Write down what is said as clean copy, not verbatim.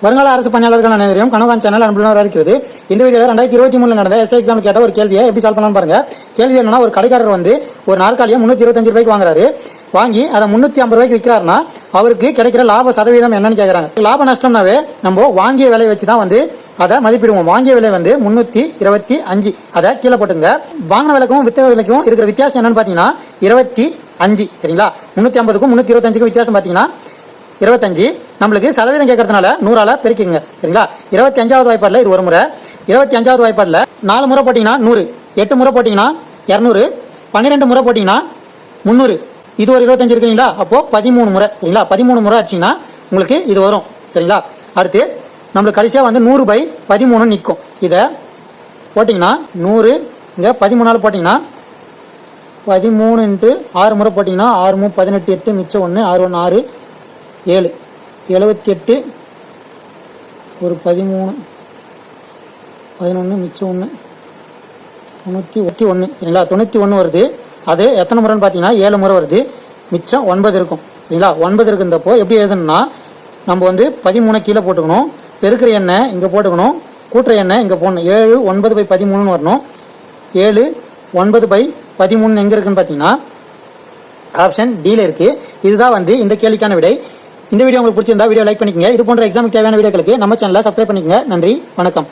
வருங்கால அரசு பணியாளர்கள் அனைவரையும் கனகான் சேனல் அன்புடன் இருக்கிறது. இந்த வீடியோவில் 2023 நடந்த எஸ்ஐ எக்ஸாம் கேட்ட ஒரு கேள்வியை எப்படி சால்வ் பண்ணலாம் பாருங்க. கேள்வி என்னன்னா, ஒரு கடைக்காரர் வந்து ஒரு நாற்காலியை 325 ரூபாய்க்கு வாங்குறாரு. வாங்கி அதை 350 ரூபாய்க்கு விற்கிறாருன்னா அவருக்கு கிடைக்கிற லாப சதவீதம் என்னன்னு கேட்குறாங்க. லாப நஷ்டம்னாவே நம்ம வாங்கிய விலை வச்சு தான் வந்து அதை மதிப்பிடுவோம். வாங்கிய விலை வந்து 325, அதை கீழே போட்டுங்க. வாங்கின விலைக்கும் வித்த விலைக்கும் இருக்கிற வித்தியாசம் என்னன்னு பார்த்தீங்கன்னா 25. சரிங்களா? 350க்கும் 325க்கும் வித்தியாசம் பார்த்தீங்கன்னா 25. நம்மளுக்கு சதவீதம் கேட்கறதுனால 100ஆல பெருக்கிங்க. சரிங்களா? 25வது வாய்ப்பாடில் இது ஒரு முறை, 25வது வாய்ப்பாடில் 4 முறை போட்டிங்கன்னா 100, 8 முறை போட்டிங்கன்னா 200, 12 முறை போட்டிங்கன்னா 300. இது ஒரு 25 இருக்குங்களா? அப்போது 13 முறை. சரிங்களா? 13 முறை ஆச்சுன்னா உங்களுக்கு இது வரும். சரிங்களா? அடுத்து நம்மளுக்கு கடைசியாக வந்து 100/13 நிற்கும். இதை போட்டிங்கன்னா 100 இங்கே 13ஆல் போட்டிங்கன்னா 13 × 6 முறை போட்டிங்கன்னா 6 3 18, 8 மிச்சம் 1, 6 1 6 7 78, ஒரு 13 11 மிச்சம் 1 91. சரிங்களா? 91 வருது. அது எத்தனை முறைன்னு பார்த்தீங்கன்னா 7 முறை வருது. மிச்சம் 9 இருக்கும். சரிங்களா? 9 இருக்குன்றப்போ எப்படி எழுதணும்னா, நம்ம வந்து 13 கீழே போட்டுக்கணும், பெருக்கிற எண்ணெய் இங்கே போட்டுக்கணும், கூட்டுற எண்ணெய் இங்கே போடணும். 7 9/13 வரணும். 7 9/13 எங்கே இருக்குன்னு பார்த்தீங்கன்னா ஆப்ஷன் டியில் இருக்குது. இதுதான் வந்து இந்த கேள்விக்கான விடை. இந்த வீடியோ உங்களுக்கு பிடிச்சிருந்தா வீடியோ லைக் பண்ணிக்கங்க. இது போன்ற எக்ஸாமுக்கு தேவையான வீடியோக்களுக்கு நம்ம சேனலை சப்ஸ்கிரைப் பண்ணிக்கங்க. நன்றி, வணக்கம்.